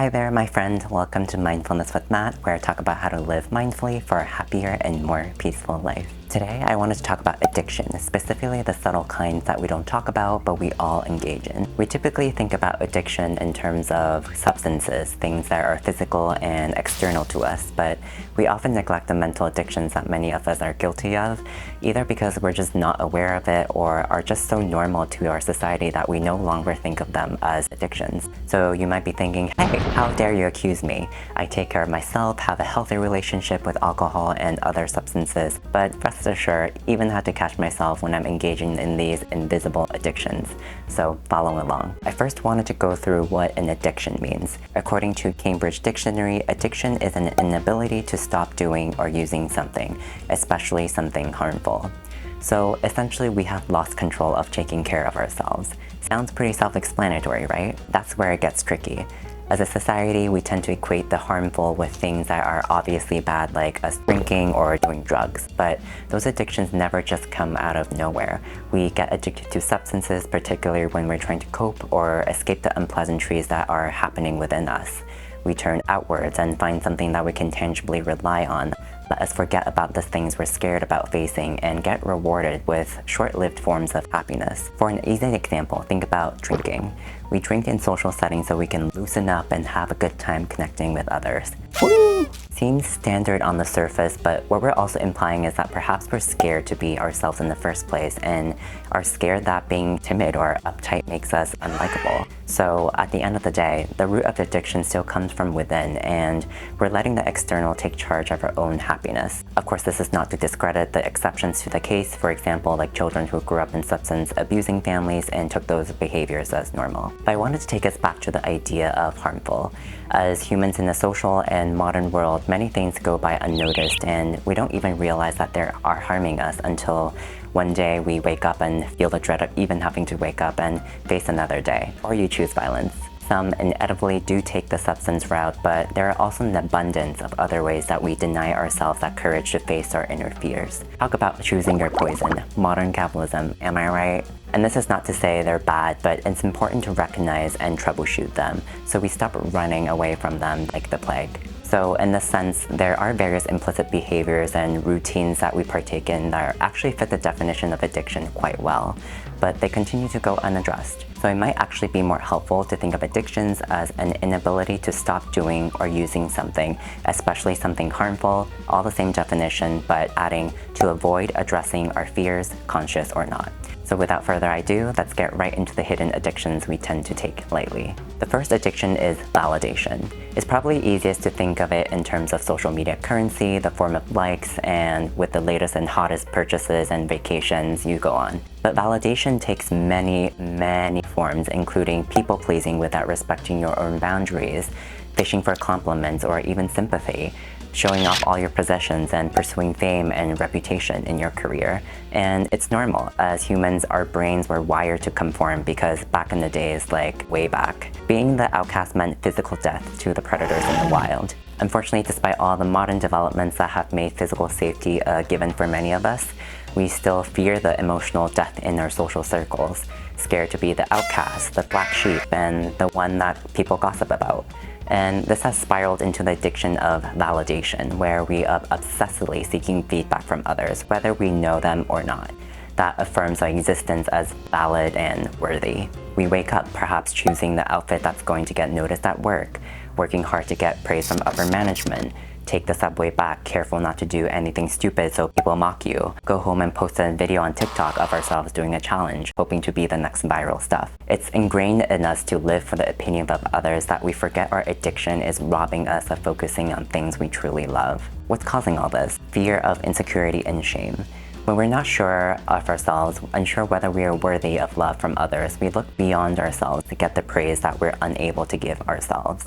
Hi there, my friend. Welcome to Mindfulness with Matt, where I talk about how to live mindfully for a happier and more peaceful life. Today, I wanted to talk about addiction, specifically the subtle kinds that we don't talk about, but we all engage in. We typically think about addiction in terms of substances, things that are physical and external to us, but we often neglect the mental addictions that many of us are guilty of, either because we're just not aware of it or are just so normal to our society that we no longer think of them as addictions. So you might be thinking, hey, how dare you accuse me? I take care of myself, have a healthy relationship with alcohol and other substances, but rest assured, even had to catch myself when I'm engaging in these invisible addictions. So follow along. I first wanted to go through what an addiction means. According to Cambridge Dictionary, addiction is an inability to stop doing or using something, especially something harmful. So essentially, we have lost control of taking care of ourselves. Sounds pretty self-explanatory, right? That's where it gets tricky. As a society, we tend to equate the harmful with things that are obviously bad, like us drinking or doing drugs. But those addictions never just come out of nowhere. We get addicted to substances, particularly when we're trying to cope or escape the unpleasantries that are happening within us. We turn outwards and find something that we can tangibly rely on. Let us forget about the things we're scared about facing and get rewarded with short-lived forms of happiness. For an easy example, think about drinking. We drink in social settings so we can loosen up and have a good time connecting with others. Woo! Seems standard on the surface, but what we're also implying is that perhaps we're scared to be ourselves in the first place and are scared that being timid or uptight makes us unlikable. So at the end of the day, the root of addiction still comes from within, and we're letting the external take charge of our own happiness. Of course, this is not to discredit the exceptions to the case, for example, like children who grew up in substance abusing families and took those behaviors as normal. But I wanted to take us back to the idea of harmful. As humans in the social and modern world, many things go by unnoticed, and we don't even realize that they are harming us until one day we wake up and feel the dread of even having to wake up and face another day. Or you choose violence. Some inevitably do take the substance route, but there are also an abundance of other ways that we deny ourselves that courage to face our inner fears. Talk about choosing your poison. Modern capitalism, am I right? And this is not to say they're bad, but it's important to recognize and troubleshoot them, so we stop running away from them like the plague. So in this sense, there are various implicit behaviors and routines that we partake in that actually fit the definition of addiction quite well, but they continue to go unaddressed. So it might actually be more helpful to think of addictions as an inability to stop doing or using something, especially something harmful, all the same definition, but adding to avoid addressing our fears, conscious or not. So without further ado, let's get right into the hidden addictions we tend to take lightly. The first addiction is validation. It's probably easiest to think of it in terms of social media currency, the form of likes, and with the latest and hottest purchases and vacations you go on. But validation takes many forms, including people-pleasing without respecting your own boundaries, fishing for compliments or even sympathy, showing off all your possessions and pursuing fame and reputation in your career. And it's normal. As humans, our brains were wired to conform because back in the days, like way back, being the outcast meant physical death to the predators in the wild. Unfortunately, despite all the modern developments that have made physical safety a given for many of us, we still fear the emotional death in our social circles, scared to be the outcast, the black sheep, and the one that people gossip about. And this has spiraled into the addiction of validation, where we are obsessively seeking feedback from others, whether we know them or not. That affirms our existence as valid and worthy. We wake up perhaps choosing the outfit that's going to get noticed at work, working hard to get praise from upper management, take the subway back, careful not to do anything stupid so people mock you, go home and post a video on TikTok of ourselves doing a challenge, hoping to be the next viral stuff. It's ingrained in us to live for the opinion of others that we forget our addiction is robbing us of focusing on things we truly love. What's causing all this? Fear of insecurity and shame. When we're not sure of ourselves, unsure whether we are worthy of love from others, we look beyond ourselves to get the praise that we're unable to give ourselves.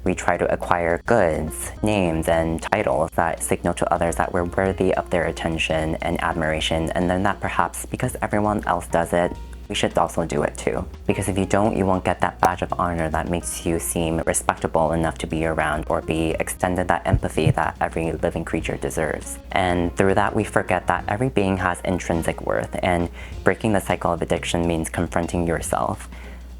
We try to acquire goods, names, and titles that signal to others that we're worthy of their attention and admiration, and then that perhaps because everyone else does it, we should also do it too. Because if you don't, you won't get that badge of honor that makes you seem respectable enough to be around or be extended that empathy that every living creature deserves. And through that, we forget that every being has intrinsic worth, and breaking the cycle of addiction means confronting yourself.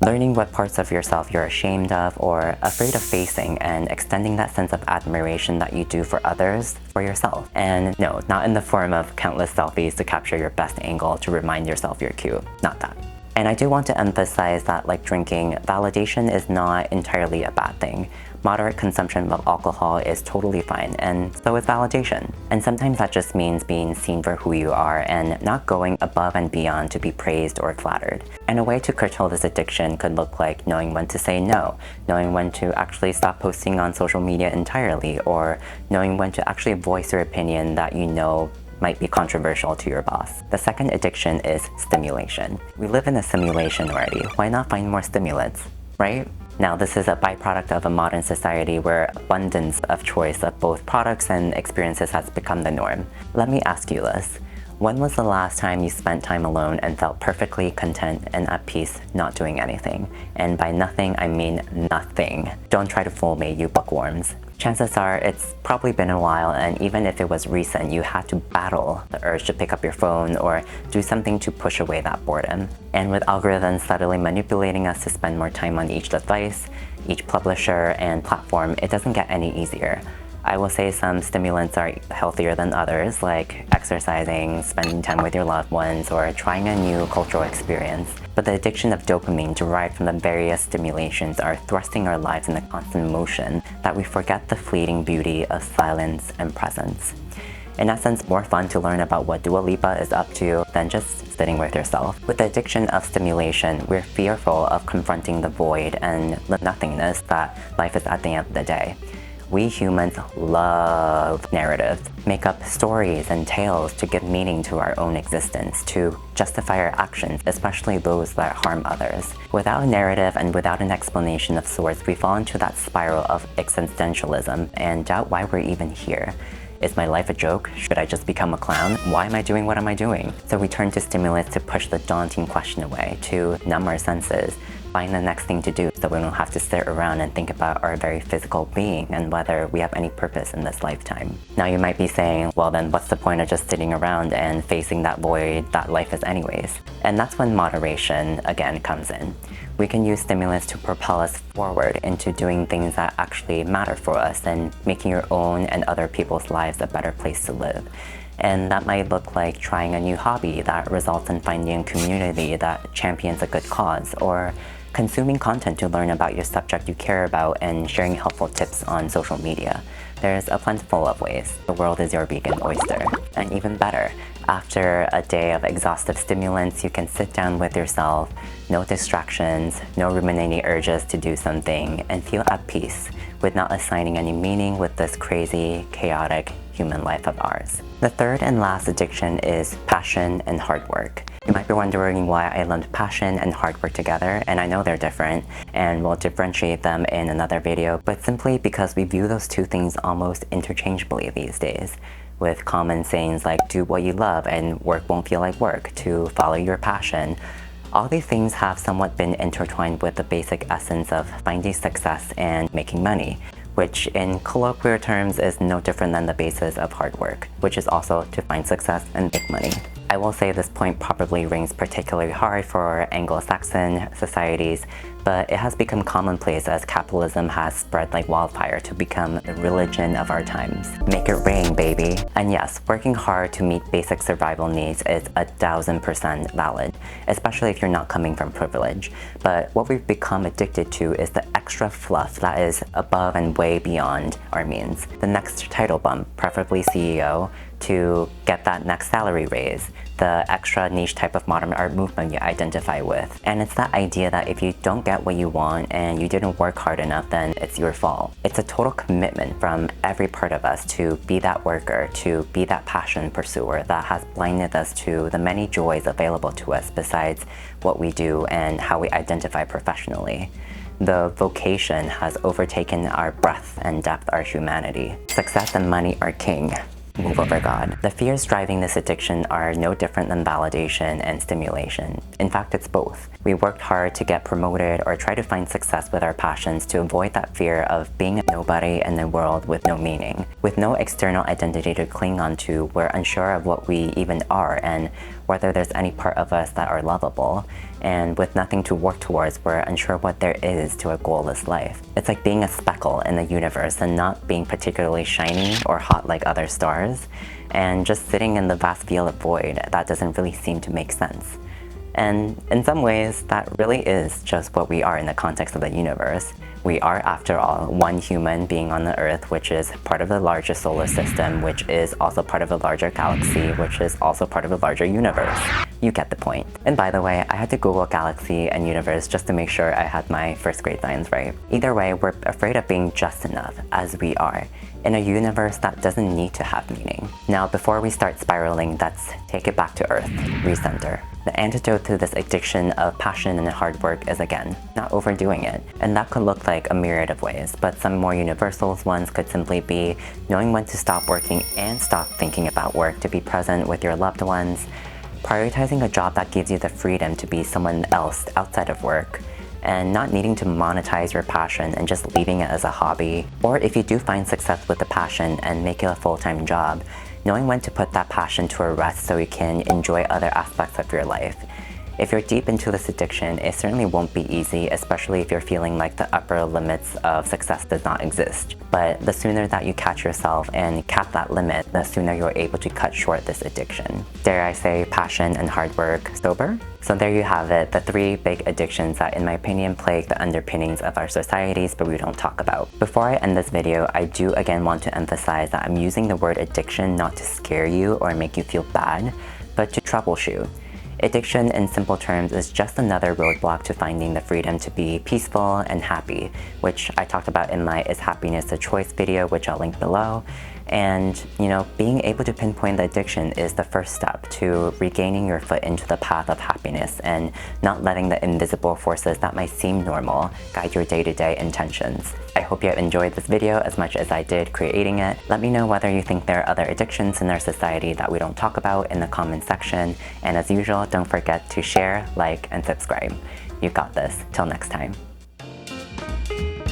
Learning what parts of yourself you're ashamed of or afraid of facing, and extending that sense of admiration that you do for others for yourself. And no, not in the form of countless selfies to capture your best angle to remind yourself you're cute. Not that. And I do want to emphasize that, like drinking, validation is not entirely a bad thing. Moderate consumption of alcohol is totally fine, and so is validation. And sometimes that just means being seen for who you are and not going above and beyond to be praised or flattered. And a way to curtail this addiction could look like knowing when to say no, knowing when to actually stop posting on social media entirely, or knowing when to actually voice your opinion that you know might be controversial to your boss. The second addiction is stimulation. We live in a simulation already. Why not find more stimulants, right? Now, this is a byproduct of a modern society where abundance of choice of both products and experiences has become the norm. Let me ask you this. When was the last time you spent time alone and felt perfectly content and at peace not doing anything? And by nothing, I mean nothing. Don't try to fool me, you bookworms. Chances are it's probably been a while, and even if it was recent, you had to battle the urge to pick up your phone or do something to push away that boredom. And with algorithms steadily manipulating us to spend more time on each device, each publisher and platform, it doesn't get any easier. I will say some stimulants are healthier than others, like exercising, spending time with your loved ones, or trying a new cultural experience. But the addiction of dopamine derived from the various stimulations are thrusting our lives in a constant motion that we forget the fleeting beauty of silence and presence. In essence, more fun to learn about what Dua Lipa is up to than just sitting with yourself. With the addiction of stimulation, we're fearful of confronting the void and the nothingness that life is at the end of the day. We humans love narratives, make up stories and tales to give meaning to our own existence, to justify our actions, especially those that harm others. Without a narrative and without an explanation of sorts, we fall into that spiral of existentialism and doubt why we're even here. Is my life a joke? Should I just become a clown? Why am I doing what am I doing? So we turn to stimulants to push the daunting question away, to numb our senses, find the next thing to do so we don't have to sit around and think about our very physical being and whether we have any purpose in this lifetime. Now you might be saying, well then what's the point of just sitting around and facing that void that life is anyways? And that's when moderation again comes in. We can use stimulants to propel us forward into doing things that actually matter for us and making your own and other people's lives a better place to live. And that might look like trying a new hobby that results in finding a community that champions a good cause, or consuming content to learn about your subject you care about and sharing helpful tips on social media. There's a plentiful of ways. The world is your vegan oyster. And even better, after a day of exhaustive stimulants, you can sit down with yourself, no distractions, no ruminating urges to do something, and feel at peace with not assigning any meaning with this crazy, chaotic human life of ours. The third and last addiction is passion and hard work. You might be wondering why I lumped passion and hard work together, and I know they're different, and we'll differentiate them in another video, but simply because we view those two things almost interchangeably these days, with common sayings like do what you love and work won't feel like work, to follow your passion. All these things have somewhat been intertwined with the basic essence of finding success and making money, which in colloquial terms is no different than the basis of hard work, which is also to find success and make money. I will say this point probably rings particularly hard for Anglo-Saxon societies, but it has become commonplace as capitalism has spread like wildfire to become the religion of our times. Make it rain, baby. And yes, working hard to meet basic survival needs is 1000% valid, especially if you're not coming from privilege. But what we've become addicted to is the extra fluff that is above and way beyond our means. The next title bump, preferably CEO, to get that next salary raise, the extra niche type of modern art movement you identify with. And it's that idea that if you don't get what you want and you didn't work hard enough, then it's your fault. It's a total commitment from every part of us to be that worker, to be that passion pursuer that has blinded us to the many joys available to us besides what we do and how we identify professionally. The vocation has overtaken our breadth and depth, our humanity. Success and money are king. Move over God. The fears driving this addiction are no different than validation and stimulation. In fact, it's both. We worked hard to get promoted or try to find success with our passions to avoid that fear of being a nobody in a world with no meaning. With no external identity to cling on to, we're unsure of what we even are and whether there's any part of us that are lovable. And with nothing to work towards, we're unsure what there is to a goalless life. It's like being a speckle in the universe and not being particularly shiny or hot like other stars, and just sitting in the vast field of void that doesn't really seem to make sense. And in some ways, that really is just what we are in the context of the universe. We are, after all, one human being on the Earth, which is part of the larger solar system, which is also part of a larger galaxy, which is also part of a larger universe. You get the point. And by the way, I had to Google galaxy and universe just to make sure I had my first grade science right. Either way, we're afraid of being just enough, as we are, in a universe that doesn't need to have meaning. Now, before we start spiraling, let's take it back to Earth, recenter. The antidote to this addiction of passion and hard work is, again, not overdoing it. And that could look like a myriad of ways, but some more universal ones could simply be knowing when to stop working and stop thinking about work to be present with your loved ones, prioritizing a job that gives you the freedom to be someone else outside of work, and not needing to monetize your passion and just leaving it as a hobby. Or if you do find success with the passion and make it a full-time job, knowing when to put that passion to a rest so you can enjoy other aspects of your life. If you're deep into this addiction, it certainly won't be easy, especially if you're feeling like the upper limits of success does not exist. But the sooner that you catch yourself and cap that limit, the sooner you're able to cut short this addiction. Dare I say passion and hard work sober? So there you have it, the 3 big addictions that in my opinion plague the underpinnings of our societies but we don't talk about. Before I end this video, I do again want to emphasize that I'm using the word addiction not to scare you or make you feel bad, but to troubleshoot. Addiction, in simple terms, is just another roadblock to finding the freedom to be peaceful and happy, which I talked about in my Is Happiness a Choice video, which I'll link below. And, being able to pinpoint the addiction is the first step to regaining your foot into the path of happiness and not letting the invisible forces that might seem normal guide your day-to-day intentions. I hope you have enjoyed this video as much as I did creating it. Let me know whether you think there are other addictions in our society that we don't talk about in the comments section. And as usual, don't forget to share, like, and subscribe. You got this. Till next time.